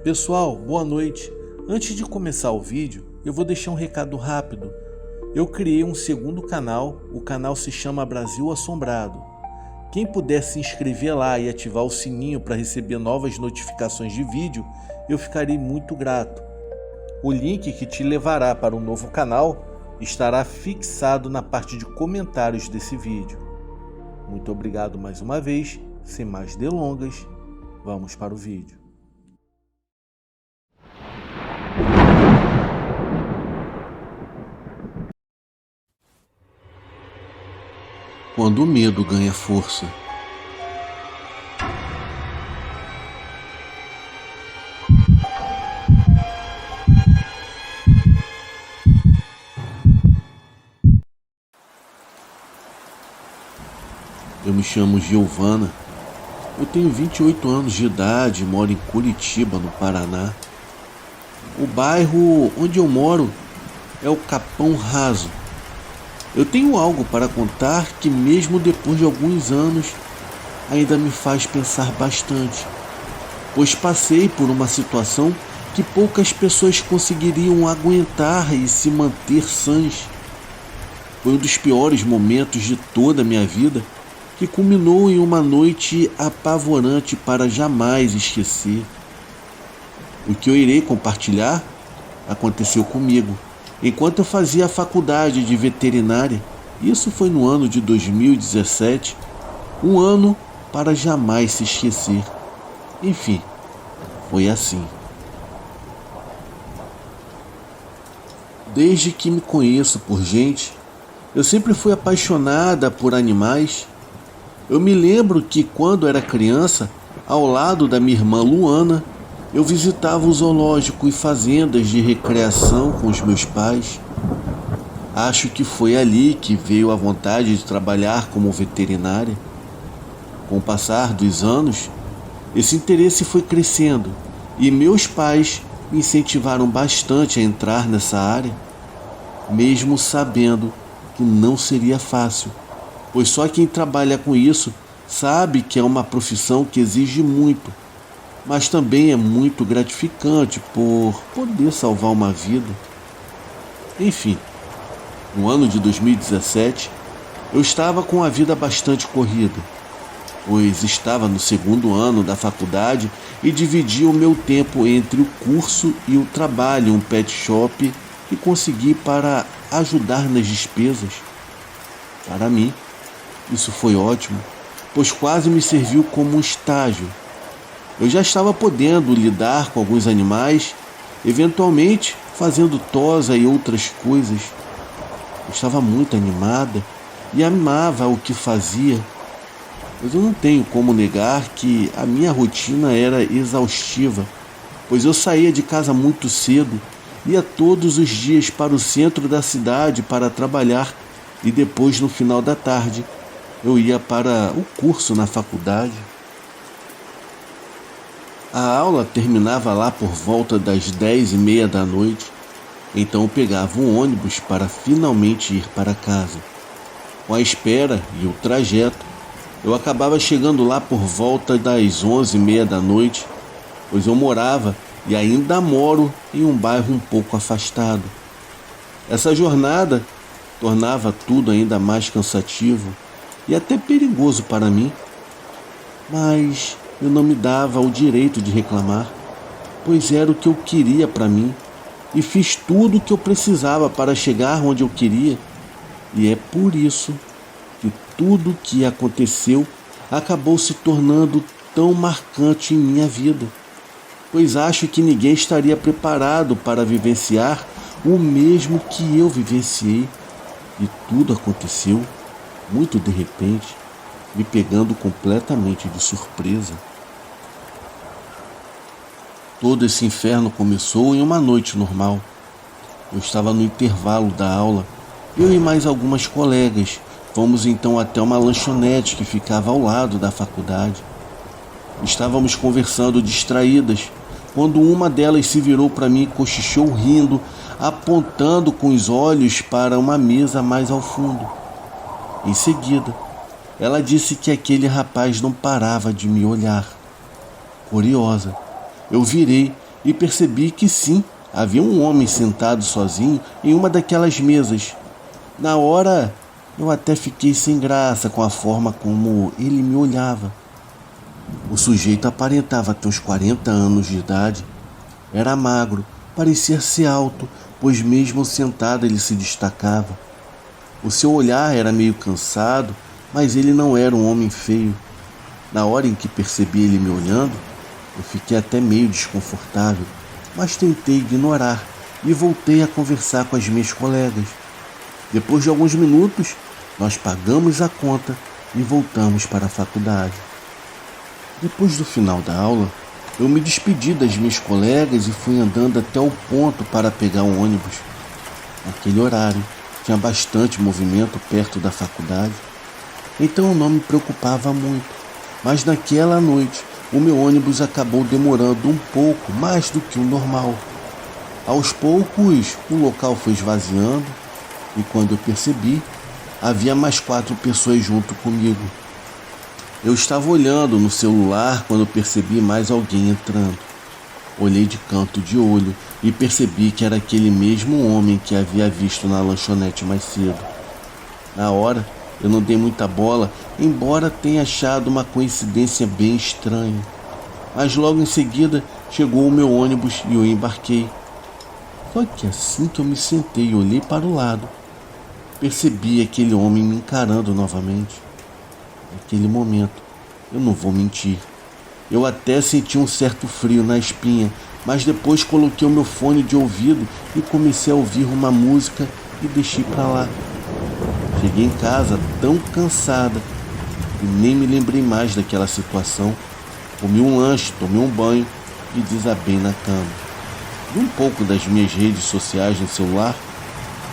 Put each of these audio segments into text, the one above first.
Pessoal, boa noite. Antes de começar o vídeo, eu vou deixar um recado rápido. Eu criei um segundo canal, o canal se chama Brasil Assombrado. Quem puder se inscrever lá e ativar o sininho para receber novas notificações de vídeo, eu ficarei muito grato. O link que te levará para o novo canal estará fixado na parte de comentários desse vídeo. Muito obrigado mais uma vez, sem mais delongas, vamos para o vídeo. Quando o medo ganha força. Eu me chamo Giovana, eu tenho 28 anos de idade e moro em Curitiba, no Paraná. O bairro onde eu moro é o Capão Raso. Eu tenho algo para contar que mesmo depois de alguns anos ainda me faz pensar bastante, pois passei por uma situação que poucas pessoas conseguiriam aguentar e se manter sãs. Foi um dos piores momentos de toda a minha vida, que culminou em uma noite apavorante para jamais esquecer. O que eu irei compartilhar aconteceu comigo enquanto eu fazia a faculdade de veterinária. Isso foi no ano de 2017, um ano para jamais se esquecer. Enfim, foi assim. Desde que me conheço por gente, eu sempre fui apaixonada por animais. Eu me lembro que quando era criança, ao lado da minha irmã Luana, eu visitava o zoológico e fazendas de recreação com os meus pais. Acho que foi ali que veio a vontade de trabalhar como veterinária. Com o passar dos anos, esse interesse foi crescendo e meus pais me incentivaram bastante a entrar nessa área, mesmo sabendo que não seria fácil, pois só quem trabalha com isso sabe que é uma profissão que exige muito, mas também é muito gratificante por poder salvar uma vida. Enfim, no ano de 2017, eu estava com a vida bastante corrida, pois estava no segundo ano da faculdade e dividia o meu tempo entre o curso e o trabalho em um pet shop e consegui para ajudar nas despesas. Para mim, isso foi ótimo, pois quase me serviu como um estágio. Eu já estava podendo lidar com alguns animais, eventualmente fazendo tosa e outras coisas. Eu estava muito animada e amava o que fazia, mas eu não tenho como negar que a minha rotina era exaustiva, pois eu saía de casa muito cedo, ia todos os dias para o centro da cidade para trabalhar e depois, no final da tarde, eu ia para o curso na faculdade. A aula terminava lá por volta das 10h30 da noite, então eu pegava um ônibus para finalmente ir para casa. Com a espera e o trajeto, eu acabava chegando lá por volta das 11h30 da noite, pois eu morava e ainda moro em um bairro um pouco afastado. Essa jornada tornava tudo ainda mais cansativo e até perigoso para mim, mas eu não me dava o direito de reclamar, pois era o que eu queria para mim e fiz tudo o que eu precisava para chegar onde eu queria, e é por isso que tudo o que aconteceu acabou se tornando tão marcante em minha vida, pois acho que ninguém estaria preparado para vivenciar o mesmo que eu vivenciei, e tudo aconteceu muito de repente, me pegando completamente de surpresa. Todo esse inferno começou em uma noite normal. Eu estava no intervalo da aula. Eu e mais algumas colegas fomos então até uma lanchonete que ficava ao lado da faculdade. Estávamos conversando distraídas, quando uma delas se virou para mim e cochichou rindo, apontando com os olhos para uma mesa mais ao fundo. Em seguida, ela disse que aquele rapaz não parava de me olhar. Curiosa, eu virei e percebi que sim, havia um homem sentado sozinho em uma daquelas mesas. Na hora, eu até fiquei sem graça com a forma como ele me olhava. O sujeito aparentava ter uns 40 anos de idade. Era magro, parecia ser alto, pois mesmo sentado ele se destacava. O seu olhar era meio cansado, mas ele não era um homem feio. Na hora em que percebi ele me olhando, eu fiquei até meio desconfortável, mas tentei ignorar e voltei a conversar com as minhas colegas. Depois de alguns minutos, nós pagamos a conta e voltamos para a faculdade. Depois do final da aula, eu me despedi das minhas colegas e fui andando até o ponto para pegar um ônibus. Naquele horário, tinha bastante movimento perto da faculdade, então eu não me preocupava muito. Mas naquela noite, o meu ônibus acabou demorando um pouco mais do que o normal. Aos poucos, o local foi esvaziando e quando eu percebi, havia mais 4 pessoas junto comigo. Eu estava olhando no celular quando percebi mais alguém entrando. Olhei de canto de olho e percebi que era aquele mesmo homem que havia visto na lanchonete mais cedo. Na hora, eu não dei muita bola, embora tenha achado uma coincidência bem estranha. Mas logo em seguida, chegou o meu ônibus e eu embarquei. Foi que assim que eu me sentei e olhei para o lado, percebi aquele homem me encarando novamente. Naquele momento, eu não vou mentir, eu até senti um certo frio na espinha, mas depois coloquei o meu fone de ouvido e comecei a ouvir uma música e deixei para lá. Cheguei em casa tão cansada e nem me lembrei mais daquela situação. Comi um lanche, tomei um banho e desabei na cama. Vi um pouco das minhas redes sociais no celular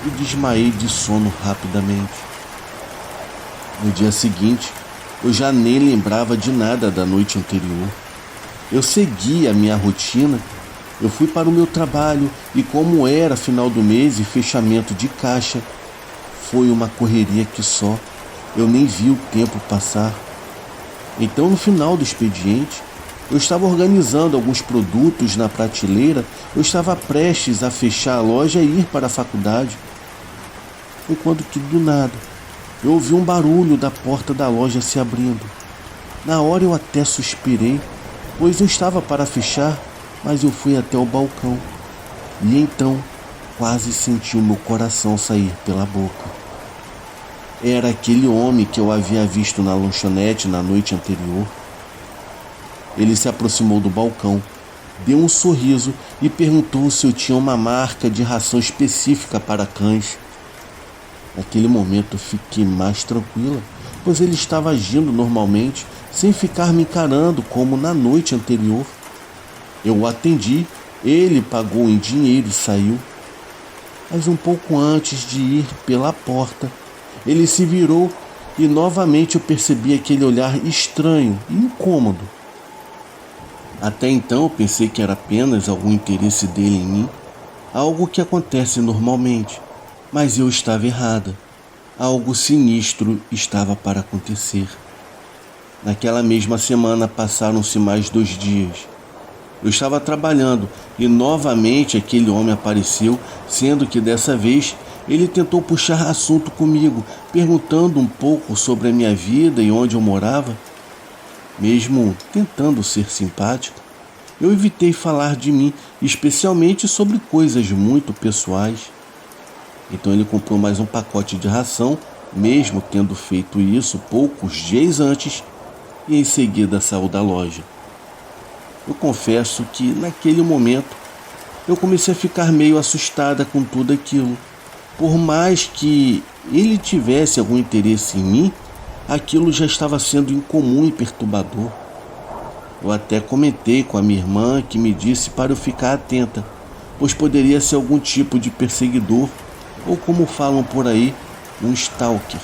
e desmaiei de sono rapidamente. No dia seguinte, eu já nem lembrava de nada da noite anterior. Eu segui a minha rotina, eu fui para o meu trabalho e como era final do mês e fechamento de caixa, foi uma correria que só, eu nem vi o tempo passar. Então no final do expediente, eu estava organizando alguns produtos na prateleira, eu estava prestes a fechar a loja e ir para a faculdade. Foi quando que do nada, eu ouvi um barulho da porta da loja se abrindo. Na hora eu até suspirei, pois eu estava para fechar, mas eu fui até o balcão. E então, quase senti o meu coração sair pela boca. Era aquele homem que eu havia visto na lanchonete na noite anterior. Ele se aproximou do balcão, deu um sorriso e perguntou se eu tinha uma marca de ração específica para cães. Naquele momento eu fiquei mais tranquila, pois ele estava agindo normalmente, sem ficar me encarando como na noite anterior. Eu o atendi, ele pagou em dinheiro e saiu. Mas um pouco antes de ir pela porta, ele se virou e novamente eu percebi aquele olhar estranho e incômodo. Até então eu pensei que era apenas algum interesse dele em mim, algo que acontece normalmente. Mas eu estava errada. Algo sinistro estava para acontecer. Naquela mesma semana passaram-se mais 2 dias. Eu estava trabalhando e novamente aquele homem apareceu, sendo que dessa vez ele tentou puxar assunto comigo, perguntando um pouco sobre a minha vida e onde eu morava. Mesmo tentando ser simpática, eu evitei falar de mim, especialmente sobre coisas muito pessoais. Então ele comprou mais um pacote de ração, mesmo tendo feito isso poucos dias antes, e em seguida saiu da loja. Eu confesso que naquele momento eu comecei a ficar meio assustada com tudo aquilo. Por mais que ele tivesse algum interesse em mim, aquilo já estava sendo incomum e perturbador. Eu até comentei com a minha irmã que me disse para eu ficar atenta, pois poderia ser algum tipo de perseguidor ou, como falam por aí, um stalker.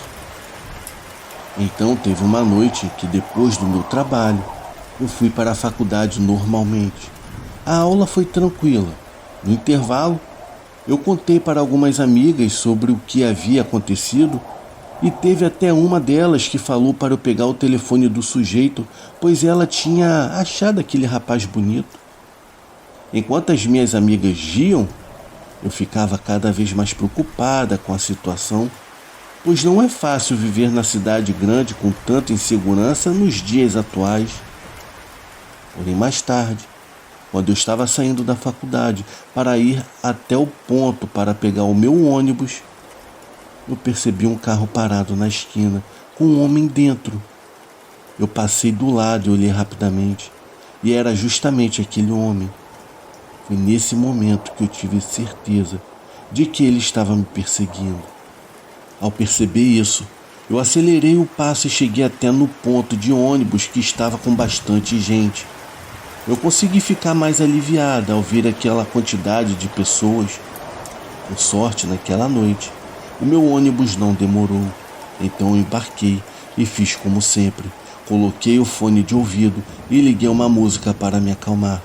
Então teve uma noite que depois do meu trabalho eu fui para a faculdade normalmente. A aula foi tranquila. No intervalo, eu contei para algumas amigas sobre o que havia acontecido e teve até uma delas que falou para eu pegar o telefone do sujeito, pois ela tinha achado aquele rapaz bonito. Enquanto as minhas amigas riam, eu ficava cada vez mais preocupada com a situação, pois não é fácil viver na cidade grande com tanta insegurança nos dias atuais. Porém, mais tarde, quando eu estava saindo da faculdade para ir até o ponto para pegar o meu ônibus, eu percebi um carro parado na esquina com um homem dentro. Eu passei do lado e olhei rapidamente, e era justamente aquele homem. Foi nesse momento que eu tive certeza de que ele estava me perseguindo. Ao perceber isso, eu acelerei o passo e cheguei até no ponto de ônibus que estava com bastante gente. Eu consegui ficar mais aliviada ao ver aquela quantidade de pessoas. Por sorte, naquela noite, o meu ônibus não demorou. Então eu embarquei e fiz como sempre. Coloquei o fone de ouvido e liguei uma música para me acalmar.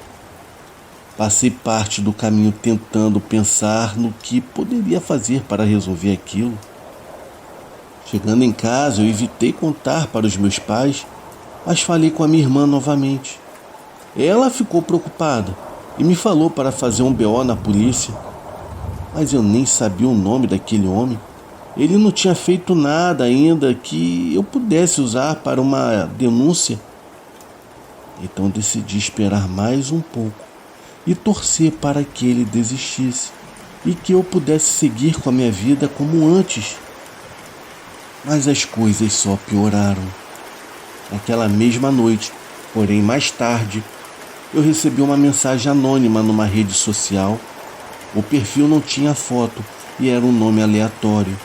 Passei parte do caminho tentando pensar no que poderia fazer para resolver aquilo. Chegando em casa, eu evitei contar para os meus pais, mas falei com a minha irmã novamente. Ela ficou preocupada e me falou para fazer um BO na polícia. Mas eu nem sabia o nome daquele homem. Ele não tinha feito nada ainda que eu pudesse usar para uma denúncia. Então decidi esperar mais um pouco e torcer para que ele desistisse e que eu pudesse seguir com a minha vida como antes. Mas as coisas só pioraram. Naquela mesma noite, porém mais tarde, eu recebi uma mensagem anônima numa rede social. O perfil não tinha foto e era um nome aleatório.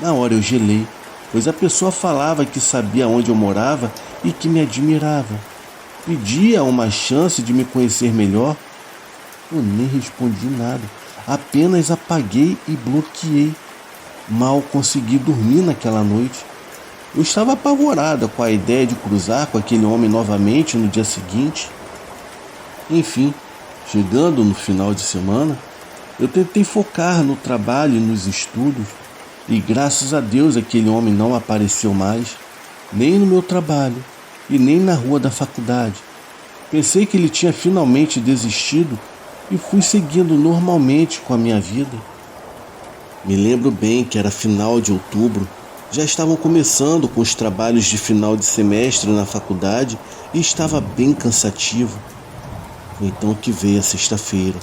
Na hora eu gelei, pois a pessoa falava que sabia onde eu morava e que me admirava. Pedia uma chance de me conhecer melhor. Eu nem respondi nada, apenas apaguei e bloqueei. Mal consegui dormir naquela noite. Eu estava apavorada com a ideia de cruzar com aquele homem novamente no dia seguinte. Enfim, chegando no final de semana, eu tentei focar no trabalho e nos estudos, e graças a Deus aquele homem não apareceu mais, nem no meu trabalho e nem na rua da faculdade. Pensei que ele tinha finalmente desistido e fui seguindo normalmente com a minha vida. Me lembro bem que era final de outubro, já estavam começando com os trabalhos de final de semestre na faculdade e estava bem cansativo. Foi então que veio a sexta-feira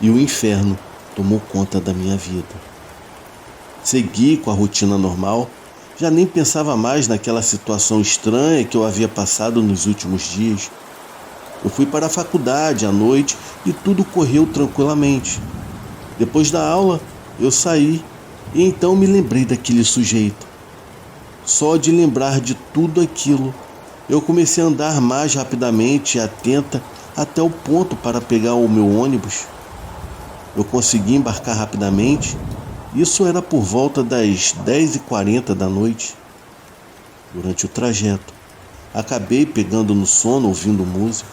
e o inferno tomou conta da minha vida. Segui com a rotina normal, já nem pensava mais naquela situação estranha que eu havia passado nos últimos dias. Eu fui para a faculdade à noite e tudo correu tranquilamente. Depois da aula, eu saí e então me lembrei daquele sujeito. Só de lembrar de tudo aquilo, eu comecei a andar mais rapidamente e atenta até o ponto para pegar o meu ônibus. Eu consegui embarcar rapidamente. Isso era por volta das 10h40 da noite. Durante o trajeto, acabei pegando no sono ouvindo música.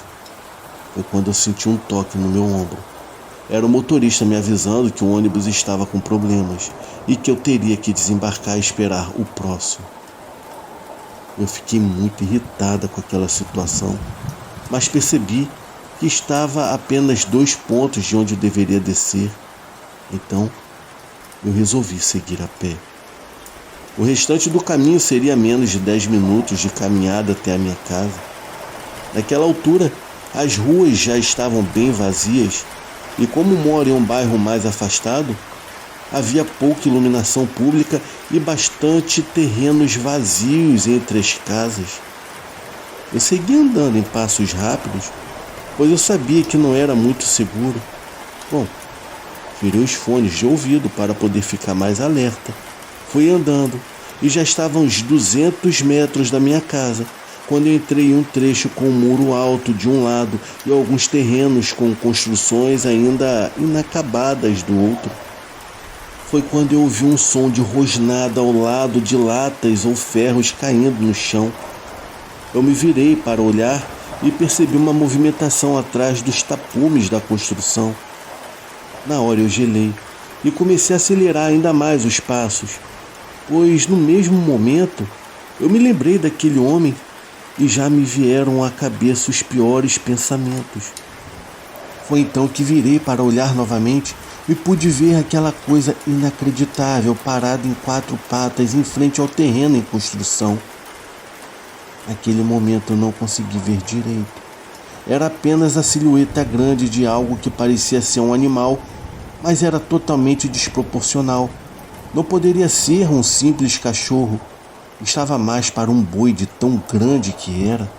Foi quando eu senti um toque no meu ombro. Era o motorista me avisando que o ônibus estava com problemas e que eu teria que desembarcar e esperar o próximo. Eu fiquei muito irritada com aquela situação, mas percebi que estava a apenas 2 pontos de onde eu deveria descer. Então, eu resolvi seguir a pé. O restante do caminho seria menos de 10 minutos de caminhada até a minha casa. Naquela altura, as ruas já estavam bem vazias e, como moro em um bairro mais afastado, havia pouca iluminação pública e bastante terrenos vazios entre as casas. Eu segui andando em passos rápidos, pois eu sabia que não era muito seguro. Bom, tirei os fones de ouvido para poder ficar mais alerta. Fui andando e já estava a uns 200 metros da minha casa, quando eu entrei em um trecho com um muro alto de um lado e alguns terrenos com construções ainda inacabadas do outro. Foi quando eu ouvi um som de rosnada ao lado de latas ou ferros caindo no chão. Eu me virei para olhar e percebi uma movimentação atrás dos tapumes da construção. Na hora eu gelei e comecei a acelerar ainda mais os passos, pois no mesmo momento eu me lembrei daquele homem e já me vieram à cabeça os piores pensamentos. Foi então que virei para olhar novamente e pude ver aquela coisa inacreditável parada em 4 patas em frente ao terreno em construção. Naquele momento eu não consegui ver direito. Era apenas a silhueta grande de algo que parecia ser um animal, mas era totalmente desproporcional. Não poderia ser um simples cachorro. Estava mais para um boi de tão grande que era.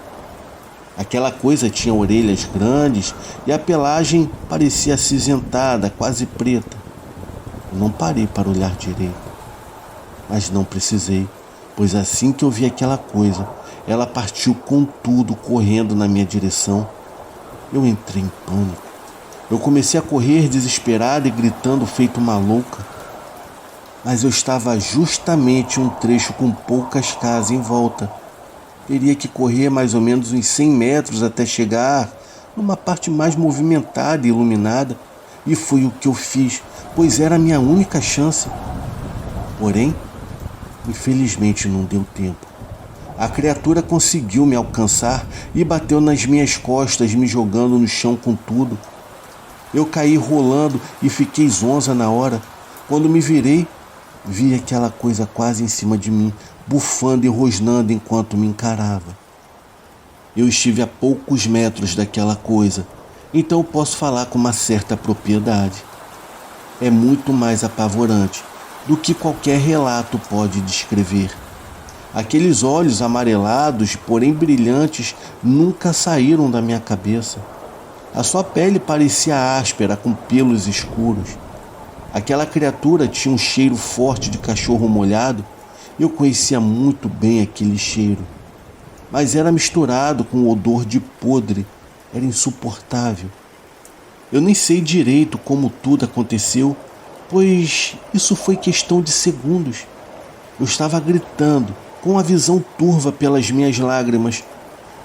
Aquela coisa tinha orelhas grandes e a pelagem parecia acinzentada, quase preta. Eu não parei para olhar direito, mas não precisei, pois assim que eu vi aquela coisa, ela partiu com tudo correndo na minha direção. Eu entrei em pânico. Eu comecei a correr desesperado e gritando feito uma louca. Mas eu estava justamente em um trecho com poucas casas em volta. Teria que correr mais ou menos uns 100 metros até chegar numa parte mais movimentada e iluminada. E foi o que eu fiz, pois era a minha única chance. Porém, infelizmente não deu tempo. A criatura conseguiu me alcançar e bateu nas minhas costas, me jogando no chão com tudo. Eu caí rolando e fiquei zonza na hora. Quando me virei, vi aquela coisa quase em cima de mim, bufando e rosnando enquanto me encarava. Eu estive a poucos metros daquela coisa, então posso falar com uma certa propriedade. É muito mais apavorante do que qualquer relato pode descrever. Aqueles olhos amarelados, porém brilhantes, nunca saíram da minha cabeça. A sua pele parecia áspera, com pelos escuros. Aquela criatura tinha um cheiro forte de cachorro molhado. Eu conhecia muito bem aquele cheiro, mas era misturado com o odor de podre. Era insuportável. Eu nem sei direito como tudo aconteceu, pois isso foi questão de segundos. Eu estava gritando, com a visão turva pelas minhas lágrimas,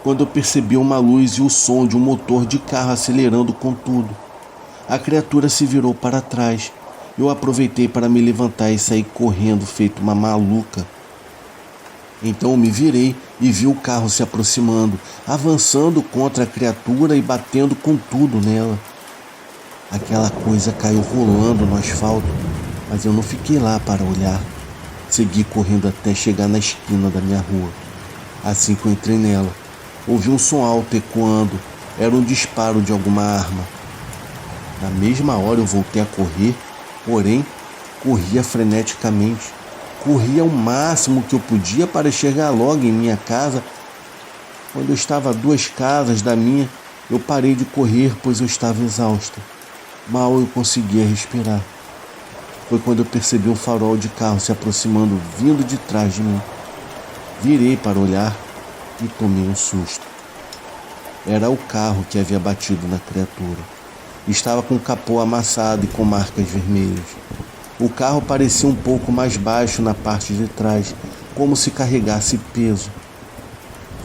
quando eu percebi uma luz e o som de um motor de carro acelerando com tudo. A criatura se virou para trás. Eu aproveitei para me levantar e sair correndo feito uma maluca. Então eu me virei e vi o carro se aproximando, avançando contra a criatura e batendo com tudo nela. Aquela coisa caiu rolando no asfalto, mas eu não fiquei lá para olhar. Segui correndo até chegar na esquina da minha rua. Assim que eu entrei nela, ouvi um som alto ecoando. Era um disparo de alguma arma. Na mesma hora eu voltei a correr, porém, corria freneticamente. Corria o máximo que eu podia para chegar logo em minha casa. Quando eu estava a 2 casas da minha, eu parei de correr, pois eu estava exausta. Mal eu conseguia respirar. Foi quando eu percebi um farol de carro se aproximando, vindo de trás de mim. Virei para olhar e tomei um susto. Era o carro que havia batido na criatura. Estava com o capô amassado e com marcas vermelhas. O carro parecia um pouco mais baixo na parte de trás, como se carregasse peso.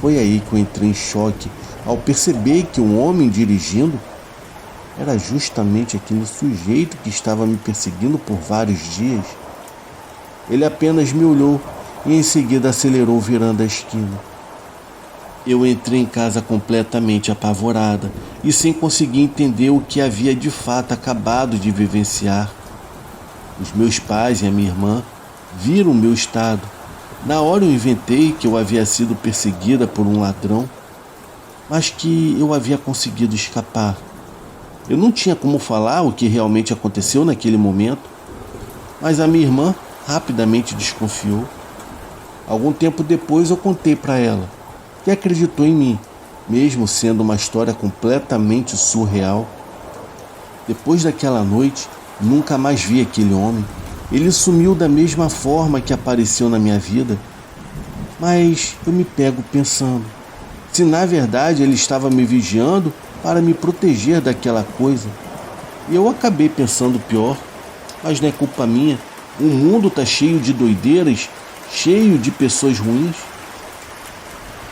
Foi aí que eu entrei em choque ao perceber que um homem dirigindo era justamente aquele sujeito que estava me perseguindo por vários dias. Ele apenas me olhou e em seguida acelerou virando a esquina. Eu entrei em casa completamente apavorada e sem conseguir entender o que havia de fato acabado de vivenciar. Os meus pais e a minha irmã viram o meu estado. Na hora eu inventei que eu havia sido perseguida por um ladrão, mas que eu havia conseguido escapar. Eu não tinha como falar o que realmente aconteceu naquele momento, mas a minha irmã rapidamente desconfiou. Algum tempo depois eu contei para ela, que acreditou em mim, mesmo sendo uma história completamente surreal. Depois daquela noite, nunca mais vi aquele homem. Ele sumiu da mesma forma que apareceu na minha vida. Mas eu me pego pensando, se na verdade ele estava me vigiando para me proteger daquela coisa. E eu acabei pensando pior, mas não é culpa minha. O mundo está cheio de doideiras, cheio de pessoas ruins.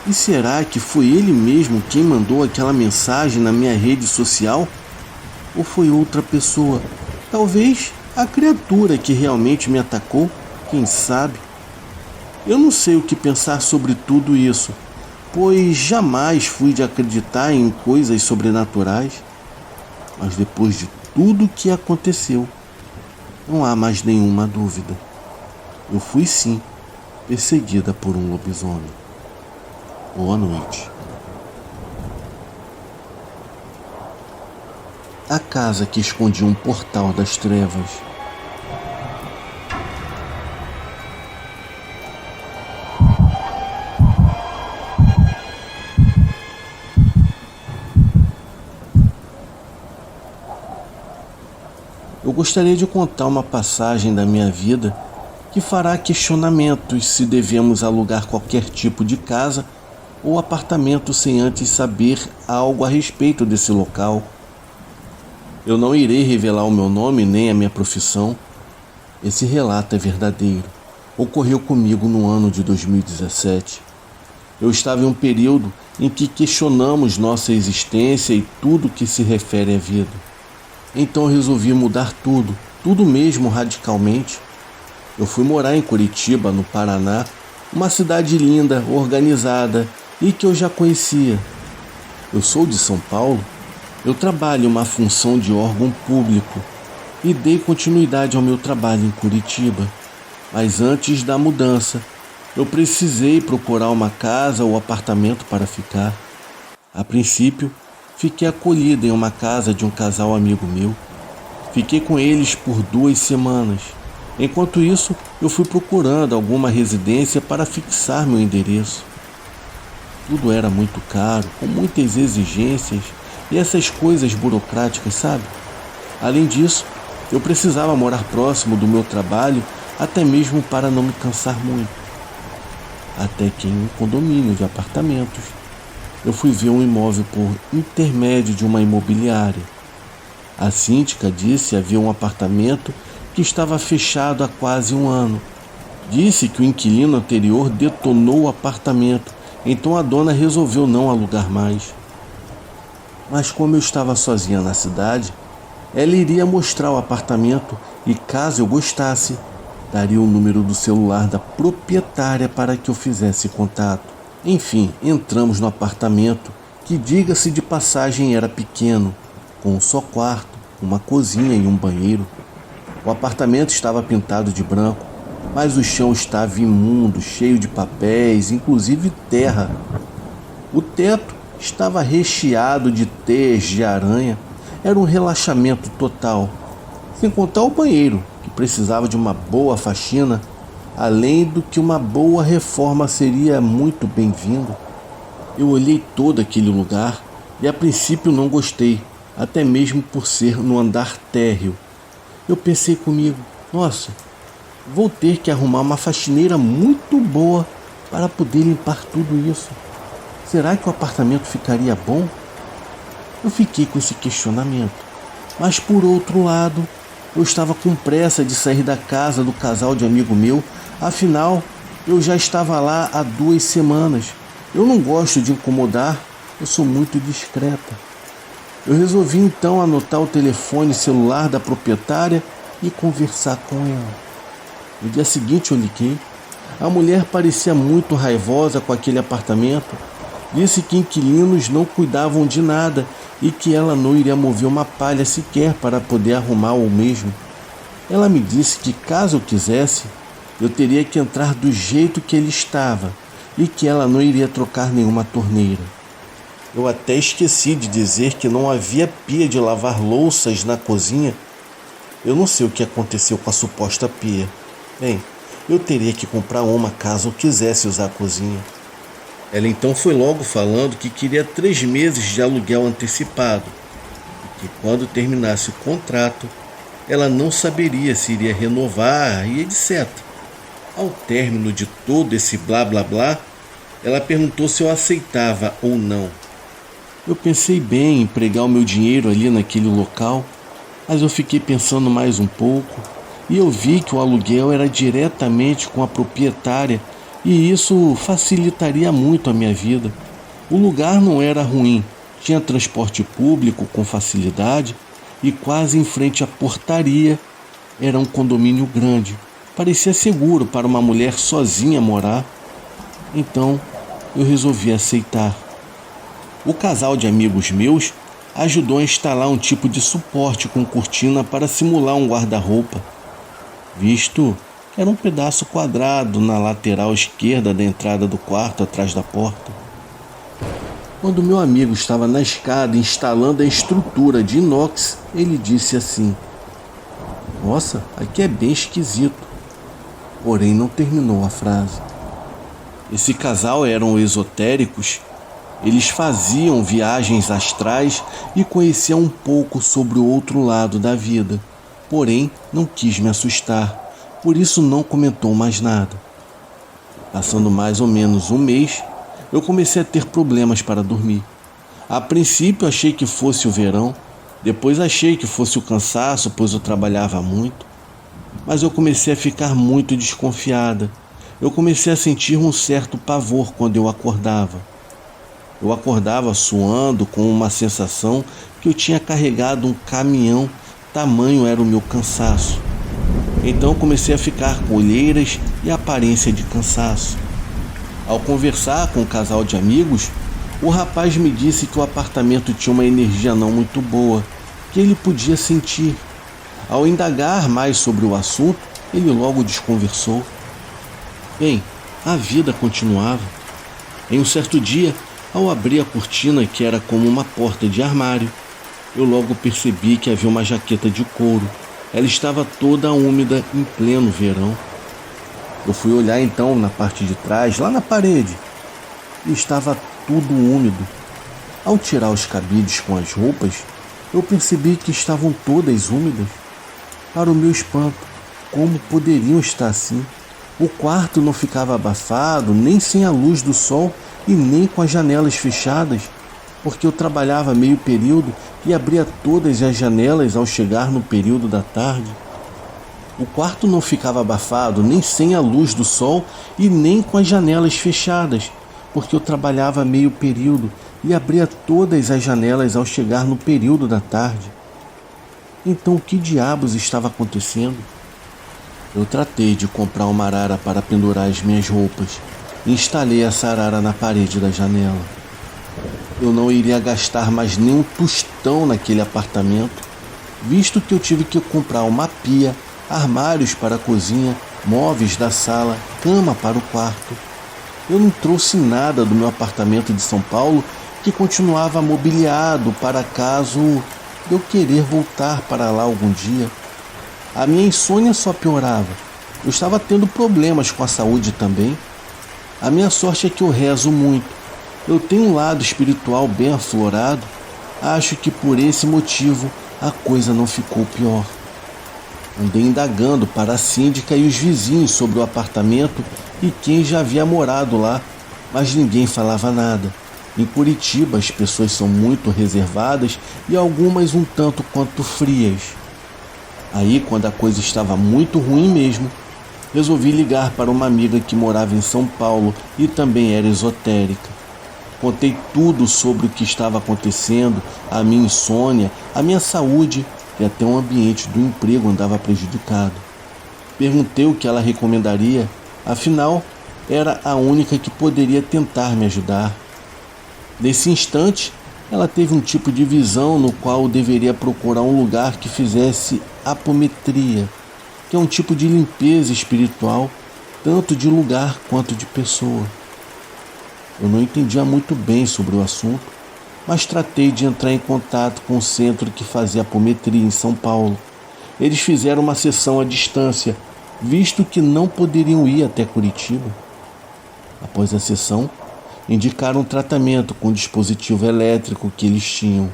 E será que foi ele mesmo quem mandou aquela mensagem na minha rede social? Ou foi outra pessoa? Talvez a criatura que realmente me atacou, quem sabe? Eu não sei o que pensar sobre tudo isso, pois jamais fui de acreditar em coisas sobrenaturais. Mas depois de tudo o que aconteceu, não há mais nenhuma dúvida. Eu fui sim perseguida por um lobisomem. Boa noite. A casa que escondia um portal das trevas. Eu gostaria de contar uma passagem da minha vida que fará questionamentos se devemos alugar qualquer tipo de casa ou apartamento sem antes saber algo a respeito desse local. Eu não irei revelar o meu nome nem a minha profissão. Esse relato é verdadeiro. Ocorreu comigo no ano de 2017. Eu estava em um período em que questionamos nossa existência e tudo que se refere à vida. Então resolvi mudar tudo mesmo radicalmente. Eu fui morar em Curitiba, no Paraná, uma cidade linda, organizada e que eu já conhecia. Eu sou de São Paulo. Eu trabalho em uma função de órgão público e dei continuidade ao meu trabalho em Curitiba. Mas antes da mudança, eu precisei procurar uma casa ou apartamento para ficar. A princípio, fiquei acolhida em uma casa de um casal amigo meu. Fiquei com eles por 2 semanas. Enquanto isso, eu fui procurando alguma residência para fixar meu endereço. Tudo era muito caro, com muitas exigências e essas coisas burocráticas, sabe? Além disso, eu precisava morar próximo do meu trabalho, até mesmo para não me cansar muito. Até que em um condomínio de apartamentos, eu fui ver um imóvel por intermédio de uma imobiliária. A síndica disse haver um apartamento que estava fechado há quase 1 ano. Disse que o inquilino anterior detonou o apartamento, então a dona resolveu não alugar mais. Mas como eu estava sozinha na cidade, ela iria mostrar o apartamento e, caso eu gostasse, daria o número do celular da proprietária para que eu fizesse contato. Enfim, entramos no apartamento, que, diga-se de passagem, era pequeno, com um só quarto, uma cozinha e um banheiro. O apartamento estava pintado de branco, mas o chão estava imundo, cheio de papéis, inclusive terra. O teto estava recheado de teias de aranha. Era um relaxamento total, sem contar o banheiro, que precisava de uma boa faxina, além do que uma boa reforma seria muito bem-vindo. Eu olhei todo aquele lugar e a princípio não gostei, até mesmo por ser no andar térreo. Eu pensei comigo, nossa, vou ter que arrumar uma faxineira muito boa para poder limpar tudo isso. Será que o apartamento ficaria bom? Eu fiquei com esse questionamento. Mas por outro lado, eu estava com pressa de sair da casa do casal de amigo meu. Afinal, eu já estava lá há 2 semanas. Eu não gosto de incomodar, eu sou muito discreta. Eu resolvi então anotar o telefone celular da proprietária e conversar com ela. No dia seguinte eu liguei. A mulher parecia muito raivosa com aquele apartamento. Disse que inquilinos não cuidavam de nada e que ela não iria mover uma palha sequer para poder arrumar o mesmo. Ela me disse que, caso eu quisesse, eu teria que entrar do jeito que ele estava e que ela não iria trocar nenhuma torneira. Eu até esqueci de dizer que não havia pia de lavar louças na cozinha. Eu não sei o que aconteceu com a suposta pia. Bem, eu teria que comprar uma caso eu quisesse usar a cozinha. Ela então foi logo falando que queria 3 meses de aluguel antecipado e que quando terminasse o contrato, ela não saberia se iria renovar e etc. Ao término de todo esse blá blá blá, ela perguntou se eu aceitava ou não. Eu pensei bem em pregar o meu dinheiro ali naquele local, mas eu fiquei pensando mais um pouco e eu vi que o aluguel era diretamente com a proprietária e isso facilitaria muito a minha vida. O lugar não era ruim, tinha transporte público com facilidade e quase em frente à portaria era um condomínio grande. Parecia seguro para uma mulher sozinha morar. Então eu resolvi aceitar. O casal de amigos meus ajudou a instalar um tipo de suporte com cortina para simular um guarda-roupa, visto que era um pedaço quadrado na lateral esquerda da entrada do quarto atrás da porta. Quando meu amigo estava na escada instalando a estrutura de inox, ele disse assim: "Nossa, aqui é bem esquisito." Porém, não terminou a frase. Esse casal eram esotéricos. Eles faziam viagens astrais e conheciam um pouco sobre o outro lado da vida. Porém, não quis me assustar, por isso não comentou mais nada. Passando mais ou menos um mês, eu comecei a ter problemas para dormir. A princípio achei que fosse o verão, depois achei que fosse o cansaço, pois eu trabalhava muito. Mas eu comecei a ficar muito desconfiada. Eu comecei a sentir um certo pavor quando eu acordava. Eu acordava suando, com uma sensação que eu tinha carregado um caminhão, tamanho era o meu cansaço. Então comecei a ficar com olheiras e aparência de cansaço. Ao conversar com um casal de amigos, o rapaz me disse que o apartamento tinha uma energia não muito boa, que ele podia sentir. Ao indagar mais sobre o assunto, ele logo desconversou. Bem, a vida continuava. Em um certo dia, ao abrir a cortina, que era como uma porta de armário, eu logo percebi que havia uma jaqueta de couro. Ela estava toda úmida em pleno verão. Eu fui olhar então na parte de trás, lá na parede, e estava tudo úmido. Ao tirar os cabides com as roupas, eu percebi que estavam todas úmidas. Para o meu espanto, como poderiam estar assim? O quarto não ficava abafado, nem sem a luz do sol e nem com as janelas fechadas, porque eu trabalhava meio período e abria todas as janelas ao chegar no período da tarde. O quarto não ficava abafado, nem sem a luz do sol e nem com as janelas fechadas, porque eu trabalhava meio período e abria todas as janelas ao chegar no período da tarde. Então o que diabos estava acontecendo? Eu tratei de comprar uma arara para pendurar as minhas roupas e instalei essa arara na parede da janela. Eu não iria gastar mais nem um tostão naquele apartamento, visto que eu tive que comprar uma pia, armários para a cozinha, móveis da sala, cama para o quarto. Eu não trouxe nada do meu apartamento de São Paulo, que continuava mobiliado para caso eu querer voltar para lá algum dia. A minha insônia só piorava. Eu estava tendo problemas com a saúde também. A minha sorte é que eu rezo muito. Eu tenho um lado espiritual bem aflorado. Acho que por esse motivo a coisa não ficou pior. Andei indagando para a síndica e os vizinhos sobre o apartamento e quem já havia morado lá, mas ninguém falava nada. Em Curitiba as pessoas são muito reservadas e algumas um tanto quanto frias. Aí, quando a coisa estava muito ruim mesmo, resolvi ligar para uma amiga que morava em São Paulo e também era esotérica. Contei tudo sobre o que estava acontecendo, a minha insônia, a minha saúde e até o ambiente do emprego andava prejudicado. Perguntei o que ela recomendaria, afinal, era a única que poderia tentar me ajudar. Nesse instante, ela teve um tipo de visão no qual eu deveria procurar um lugar que fizesse apometria, que é um tipo de limpeza espiritual, tanto de lugar quanto de pessoa. Eu não entendia muito bem sobre o assunto, mas tratei de entrar em contato com o centro que fazia apometria em São Paulo. Eles fizeram uma sessão à distância, visto que não poderiam ir até Curitiba. Após a sessão, indicaram um tratamento com o dispositivo elétrico que eles tinham.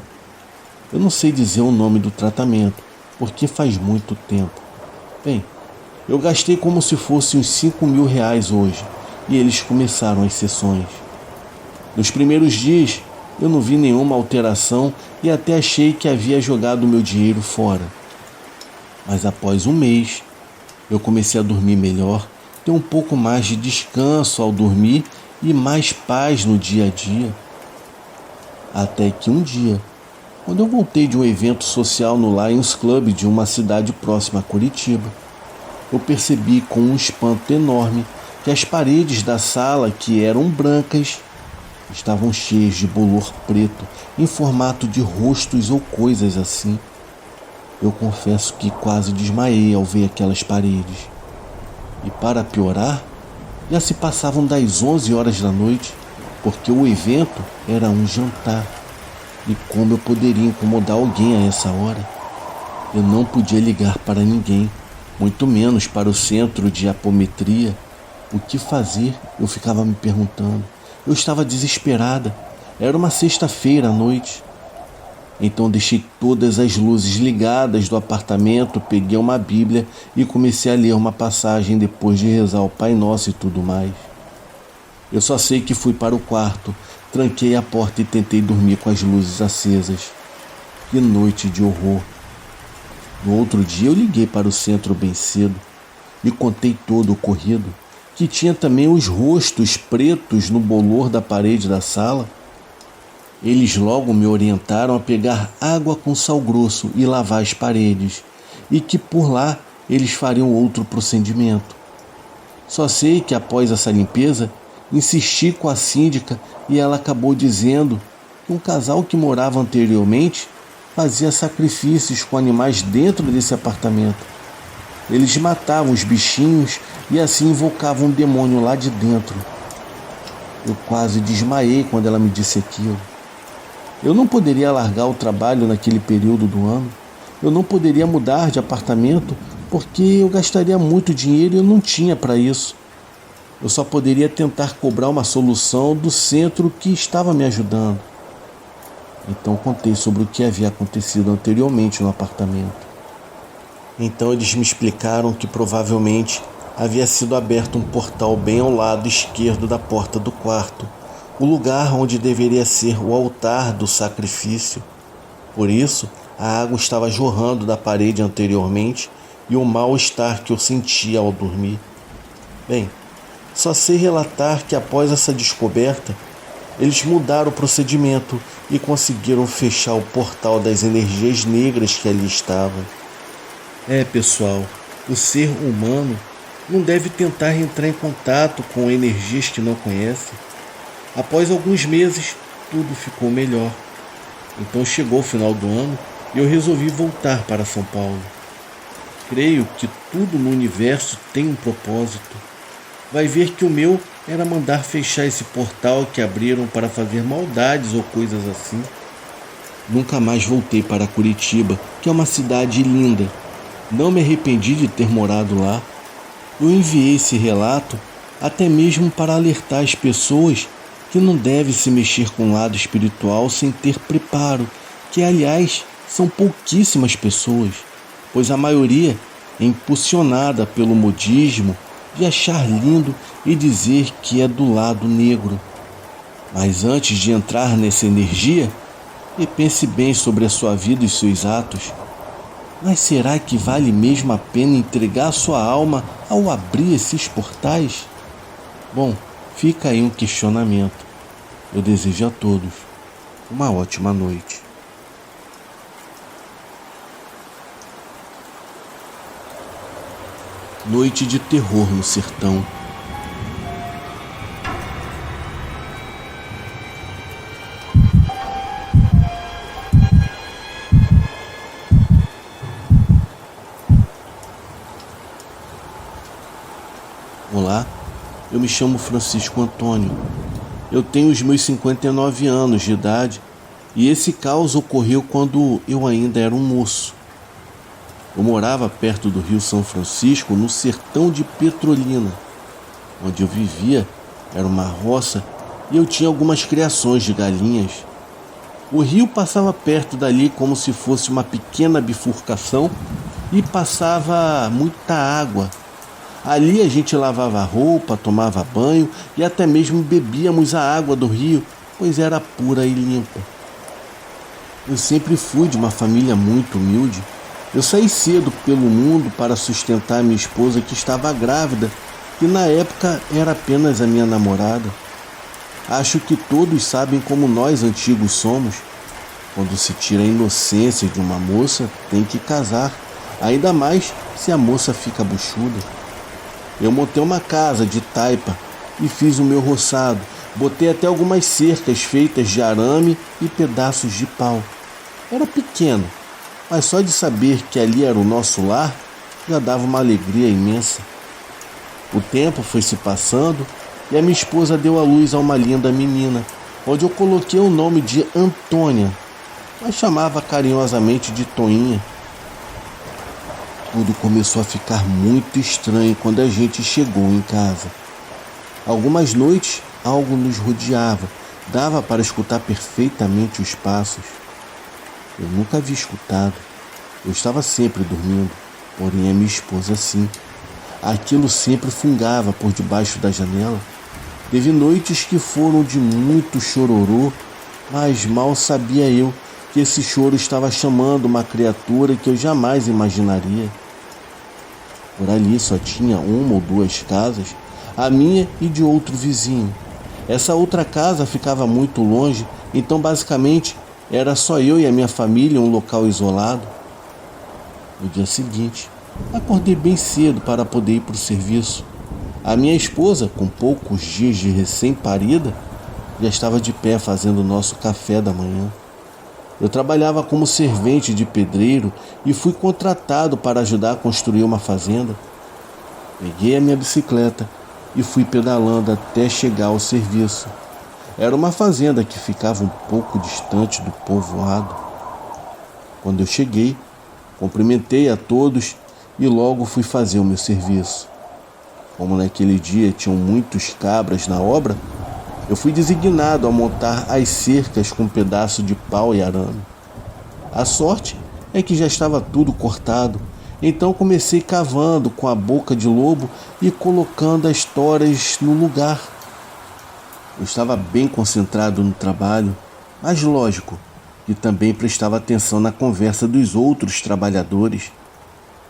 Eu não sei dizer o nome do tratamento, porque faz muito tempo. Bem, eu gastei como se fosse uns R$5.000 hoje, e eles começaram as sessões. Nos primeiros dias, eu não vi nenhuma alteração e até achei que havia jogado o meu dinheiro fora. Mas após um mês, eu comecei a dormir melhor, ter um pouco mais de descanso ao dormir e mais paz no dia a dia. Até que um dia, quando eu voltei de um evento social no Lions Club de uma cidade próxima a Curitiba, eu percebi com um espanto enorme que as paredes da sala, que eram brancas, estavam cheios de bolor preto em formato de rostos ou coisas assim. Eu confesso que quase desmaiei ao ver aquelas paredes. E para piorar, já se passavam das 11 horas da noite, porque o evento era um jantar. E como eu poderia incomodar alguém a essa hora? Eu não podia ligar para ninguém, muito menos para o centro de apometria. O que fazer? Eu ficava me perguntando. Eu estava desesperada. Era uma sexta-feira à noite. Então deixei todas as luzes ligadas do apartamento, peguei uma Bíblia e comecei a ler uma passagem depois de rezar o Pai Nosso e tudo mais. Eu só sei que fui para o quarto, tranquei a porta e tentei dormir com as luzes acesas. Que noite de horror! No outro dia eu liguei para o centro bem cedo e contei todo o ocorrido, que tinha também os rostos pretos no bolor da parede da sala. Eles logo me orientaram a pegar água com sal grosso e lavar as paredes, e que por lá eles fariam outro procedimento. Só sei que após essa limpeza, insisti com a síndica e ela acabou dizendo que um casal que morava anteriormente fazia sacrifícios com animais dentro desse apartamento. Eles matavam os bichinhos e assim invocavam um demônio lá de dentro. Eu quase desmaiei quando ela me disse aquilo. Eu não poderia largar o trabalho naquele período do ano. Eu não poderia mudar de apartamento porque eu gastaria muito dinheiro e eu não tinha para isso. Eu só poderia tentar cobrar uma solução do centro que estava me ajudando. Então contei sobre o que havia acontecido anteriormente no apartamento. Então eles me explicaram que provavelmente havia sido aberto um portal bem ao lado esquerdo da porta do quarto, o lugar onde deveria ser o altar do sacrifício. Por isso, a água estava jorrando da parede anteriormente e o mal-estar que eu sentia ao dormir. Bem, só sei relatar que após essa descoberta, eles mudaram o procedimento e conseguiram fechar o portal das energias negras que ali estavam. Pessoal, o ser humano não deve tentar entrar em contato com energias que não conhece. Após alguns meses, tudo ficou melhor. Então chegou o final do ano e eu resolvi voltar para São Paulo. Creio que tudo no universo tem um propósito. Vai ver que o meu era mandar fechar esse portal que abriram para fazer maldades ou coisas assim. Nunca mais voltei para Curitiba, que é uma cidade linda. Não me arrependi de ter morado lá. Eu enviei esse relato até mesmo para alertar as pessoas que não devem se mexer com o lado espiritual sem ter preparo, que aliás são pouquíssimas pessoas, pois a maioria é impulsionada pelo modismo de achar lindo e dizer que é do lado negro. Mas antes de entrar nessa energia, repense bem sobre a sua vida e seus atos. Mas será que vale mesmo a pena entregar a sua alma ao abrir esses portais? Bom, fica aí um questionamento. Eu desejo a todos uma ótima noite. Noite de terror no sertão. Olá, eu me chamo Francisco Antônio. Eu tenho os meus 59 anos de idade e esse caos ocorreu quando eu ainda era um moço. Eu morava perto do Rio São Francisco, no sertão de Petrolina. Onde eu vivia era uma roça e eu tinha algumas criações de galinhas. O rio passava perto dali como se fosse uma pequena bifurcação e passava muita água. Ali a gente lavava roupa, tomava banho e até mesmo bebíamos a água do rio, pois era pura e limpa. Eu sempre fui de uma família muito humilde. Eu saí cedo pelo mundo para sustentar minha esposa que estava grávida e na época era apenas a minha namorada. Acho que todos sabem como nós antigos somos. Quando se tira a inocência de uma moça, tem que casar, ainda mais se a moça fica buchuda. Eu montei uma casa de taipa e fiz o meu roçado, Botei até algumas cercas feitas de arame e pedaços de pau. Era pequeno, mas só de saber que ali era o nosso lar já dava uma alegria imensa. O tempo foi se passando e a minha esposa deu à luz a uma linda menina, onde eu coloquei o nome de Antônia, mas chamava carinhosamente de Toinha. Tudo começou a ficar muito estranho quando a gente chegou em casa. Algumas noites algo nos rodeava, dava para escutar perfeitamente os passos. Eu nunca havia escutado, eu estava sempre dormindo, porém a minha esposa sim. Aquilo sempre fungava por debaixo da janela. Teve noites que foram de muito chororô, mas mal sabia eu que esse choro estava chamando uma criatura que eu jamais imaginaria. Por ali só tinha uma ou duas casas, a minha e de outro vizinho. Essa outra casa ficava muito longe, então basicamente era só eu e a minha família em um local isolado. No dia seguinte, acordei bem cedo para poder ir para o serviço. A minha esposa, com poucos dias de recém-parida, já estava de pé fazendo o nosso café da manhã. Eu trabalhava como servente de pedreiro e fui contratado para ajudar a construir uma fazenda. Peguei a minha bicicleta e fui pedalando até chegar ao serviço. Era uma fazenda que ficava um pouco distante do povoado. Quando eu cheguei, cumprimentei a todos e logo fui fazer o meu serviço. Como naquele dia tinham muitos cabras na obra, eu fui designado a montar as cercas com um pedaço de pau e arame. A sorte é que já estava tudo cortado, então comecei cavando com a boca de lobo e colocando as toras no lugar. Eu estava bem concentrado no trabalho, mas lógico que também prestava atenção na conversa dos outros trabalhadores.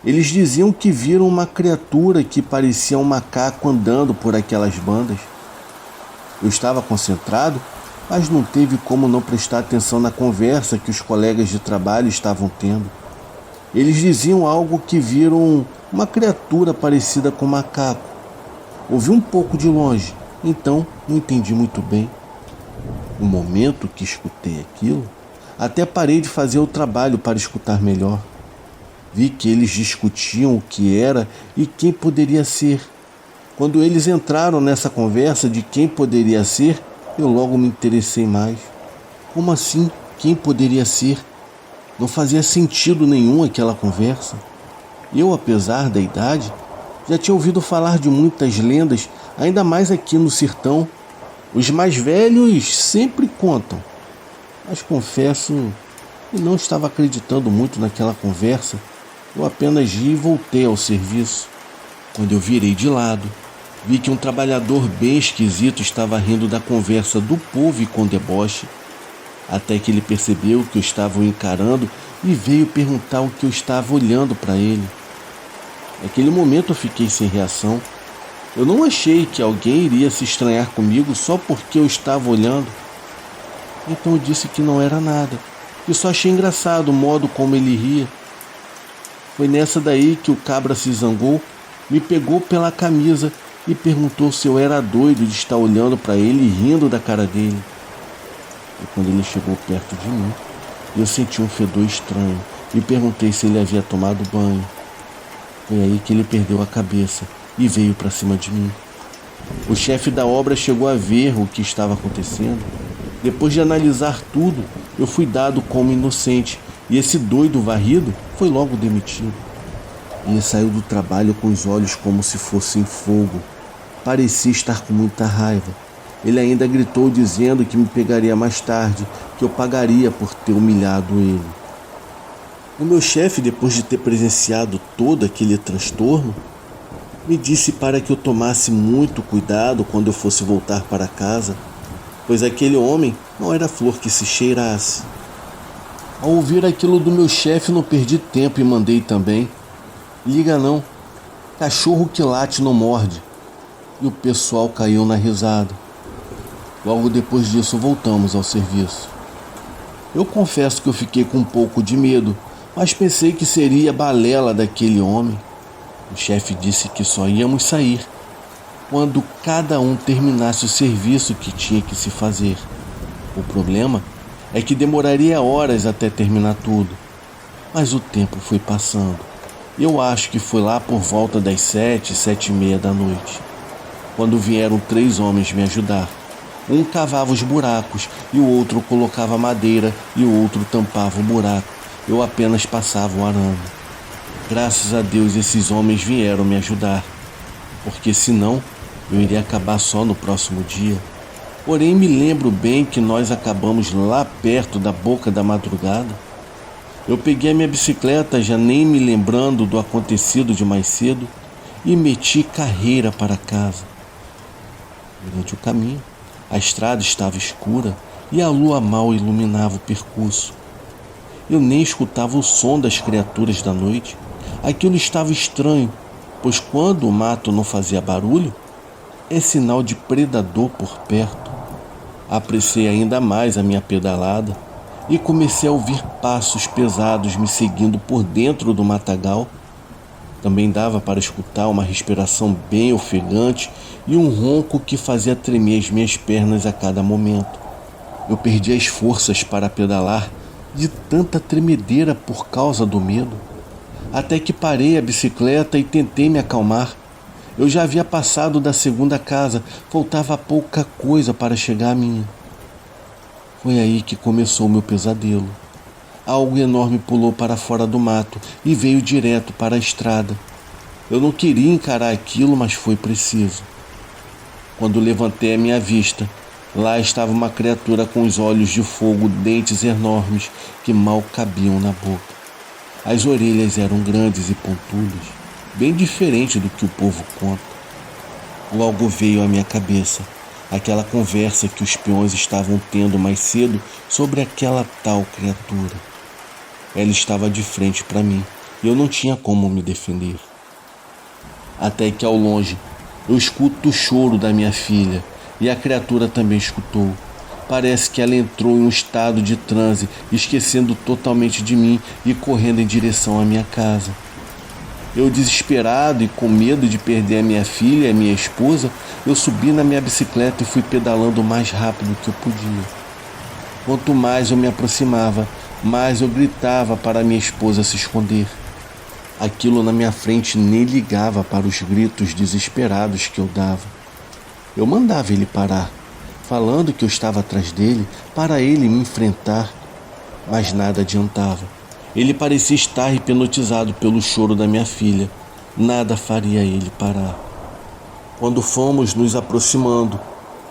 Eles diziam que viram uma criatura que parecia um macaco andando por aquelas bandas. Eu estava concentrado, mas não teve como não prestar atenção na conversa que os colegas de trabalho estavam tendo. Eles diziam algo que viram uma criatura parecida com um macaco. Ouvi um pouco de longe, então não entendi muito bem. No momento que escutei aquilo, até parei de fazer o trabalho para escutar melhor. Vi que eles discutiam o que era e quem poderia ser. Quando eles entraram nessa conversa de quem poderia ser, eu logo me interessei mais. Como assim? Quem poderia ser? Não fazia sentido nenhum aquela conversa. Eu, apesar da idade, já tinha ouvido falar de muitas lendas, ainda mais aqui no sertão. Os mais velhos sempre contam. Mas confesso que não estava acreditando muito naquela conversa. Eu apenas ri e voltei ao serviço. Quando eu virei de lado, vi que um trabalhador bem esquisito estava rindo da conversa do povo e com deboche. Até que ele percebeu que eu estava o encarando e veio perguntar o que eu estava olhando para ele. Naquele momento eu fiquei sem reação. Eu não achei que alguém iria se estranhar comigo só porque eu estava olhando. Então eu disse que não era nada, que só achei engraçado o modo como ele ria. Foi nessa daí que o cabra se zangou, me pegou pela camisa e perguntou se eu era doido de estar olhando para ele e rindo da cara dele. E quando ele chegou perto de mim, eu senti um fedor estranho e perguntei se ele havia tomado banho. Foi aí que ele perdeu a cabeça e veio para cima de mim. O chefe da obra chegou a ver o que estava acontecendo. Depois de analisar tudo, eu fui dado como inocente e esse doido varrido foi logo demitido. Ele saiu do trabalho com os olhos como se fossem fogo. Parecia estar com muita raiva. Ele ainda gritou dizendo que me pegaria mais tarde, que eu pagaria por ter humilhado ele. O meu chefe, depois de ter presenciado todo aquele transtorno, me disse para que eu tomasse muito cuidado quando eu fosse voltar para casa, pois aquele homem não era flor que se cheirasse. Ao ouvir aquilo do meu chefe, não perdi tempo e mandei também: liga não, cachorro que late não morde. E o pessoal caiu na risada. Logo depois disso voltamos ao serviço. Eu confesso que eu fiquei com um pouco de medo, mas pensei que seria balela daquele homem. O chefe disse que só íamos sair. quando cada um terminasse o serviço que tinha que se fazer. O problema é que demoraria horas até terminar tudo, mas o tempo foi passando. Eu acho que foi lá por volta das 7, 7:30 da noite, quando vieram 3 homens me ajudar. Um cavava os buracos e o outro colocava madeira e o outro tampava o buraco. Eu apenas passava o arame. Graças a Deus esses homens vieram me ajudar, porque senão eu iria acabar só no próximo dia. Porém, me lembro bem que nós acabamos lá perto da boca da madrugada. Eu peguei a minha bicicleta, já nem me lembrando do acontecido de mais cedo, e meti carreira para casa. Durante o caminho, a estrada estava escura e a lua mal iluminava o percurso. Eu nem escutava o som das criaturas da noite. Aquilo estava estranho, pois quando o mato não fazia barulho, é sinal de predador por perto. Apressei ainda mais a minha pedalada e comecei a ouvir passos pesados me seguindo por dentro do matagal. Também dava para escutar uma respiração bem ofegante e um ronco que fazia tremer as minhas pernas a cada momento. Eu perdi as forças para pedalar de tanta tremedeira por causa do medo, até que parei a bicicleta e tentei me acalmar. Eu já havia passado da segunda casa, faltava pouca coisa para chegar à minha. Foi aí que começou o meu pesadelo. Algo enorme pulou para fora do mato e veio direto para a estrada. Eu não queria encarar aquilo, mas foi preciso. Quando levantei a minha vista, lá estava uma criatura com os olhos de fogo, dentes enormes que mal cabiam na boca. As orelhas eram grandes e pontudas, bem diferente do que o povo conta. Logo veio à minha cabeça aquela conversa que os peões estavam tendo mais cedo sobre aquela tal criatura. Ela estava de frente para mim e eu não tinha como me defender. Até que ao longe eu escuto o choro da minha filha e a criatura também escutou. Parece que ela entrou em um estado de transe, esquecendo totalmente de mim e correndo em direção à minha casa. Eu, desesperado e com medo de perder a minha filha e a minha esposa, eu subi na minha bicicleta e fui pedalando o mais rápido que eu podia. Quanto mais eu me aproximava, mais eu gritava para minha esposa se esconder. Aquilo na minha frente nem ligava para os gritos desesperados que eu dava. Eu mandava ele parar, falando que eu estava atrás dele para ele me enfrentar, mas nada adiantava. Ele parecia estar hipnotizado pelo choro da minha filha. Nada faria ele parar. Quando fomos nos aproximando,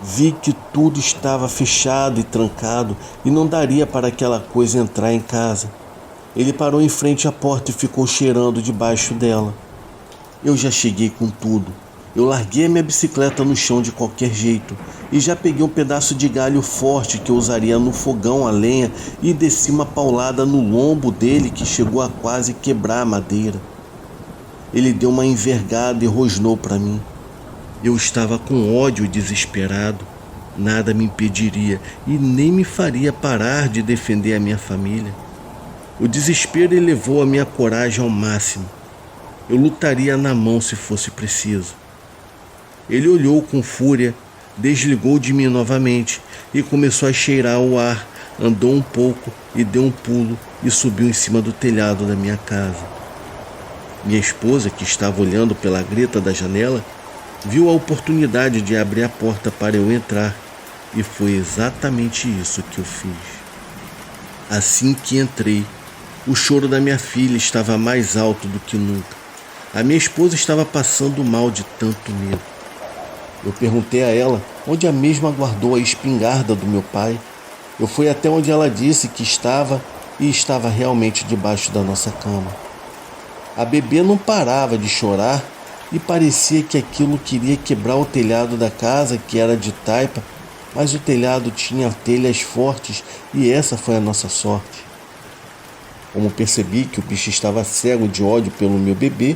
vi que tudo estava fechado e trancado e não daria para aquela coisa entrar em casa. Ele parou em frente à porta e ficou cheirando debaixo dela. Eu já cheguei com tudo. Eu larguei a minha bicicleta no chão de qualquer jeito e já peguei um pedaço de galho forte que eu usaria no fogão a lenha e desci uma paulada no lombo dele que chegou a quase quebrar a madeira. Ele deu uma envergada e rosnou para mim. Eu estava com ódio e desesperado. Nada me impediria e nem me faria parar de defender a minha família. O desespero elevou a minha coragem ao máximo. Eu lutaria na mão se fosse preciso. Ele olhou com fúria, desligou de mim novamente e começou a cheirar o ar, andou um pouco e deu um pulo e subiu em cima do telhado da minha casa. Minha esposa, que estava olhando pela greta da janela, viu a oportunidade de abrir a porta para eu entrar e foi exatamente isso que eu fiz. Assim que entrei, o choro da minha filha estava mais alto do que nunca. A minha esposa estava passando mal de tanto medo. Eu perguntei a ela onde a mesma guardou a espingarda do meu pai. Eu fui até onde ela disse que estava e estava realmente debaixo da nossa cama. A bebê não parava de chorar e parecia que aquilo queria quebrar o telhado da casa, que era de taipa, mas o telhado tinha telhas fortes e essa foi a nossa sorte. Como percebi que o bicho estava cego de ódio pelo meu bebê,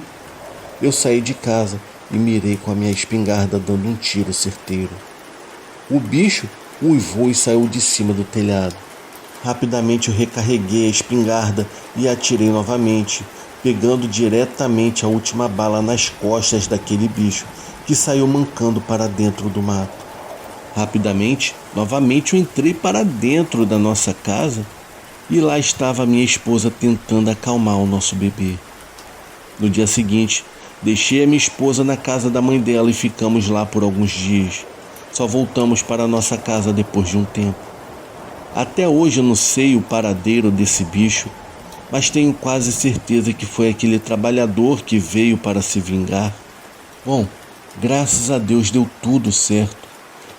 eu saí de casa e mirei com a minha espingarda dando um tiro certeiro. O bicho uivou e saiu de cima do telhado. Rapidamente eu recarreguei a espingarda e atirei novamente, pegando diretamente a última bala nas costas daquele bicho, que saiu mancando para dentro do mato. Rapidamente, novamente eu entrei para dentro da nossa casa e lá estava minha esposa tentando acalmar o nosso bebê. No dia seguinte, deixei a minha esposa na casa da mãe dela e ficamos lá por alguns dias. Só voltamos para a nossa casa depois de um tempo. Até hoje eu não sei o paradeiro desse bicho, mas tenho quase certeza que foi aquele trabalhador que veio para se vingar. Bom, graças a Deus deu tudo certo.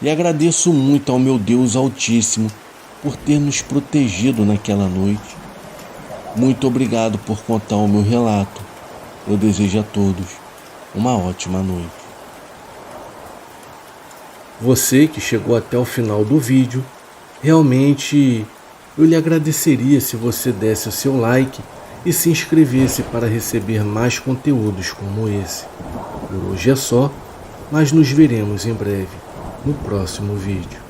E agradeço muito ao meu Deus Altíssimo por ter nos protegido naquela noite. Muito obrigado por contar o meu relato. Eu desejo a todos uma ótima noite. Você que chegou até o final do vídeo, realmente eu lhe agradeceria se você desse o seu like e se inscrevesse para receber mais conteúdos como esse. Por hoje é só, mas nos veremos em breve no próximo vídeo.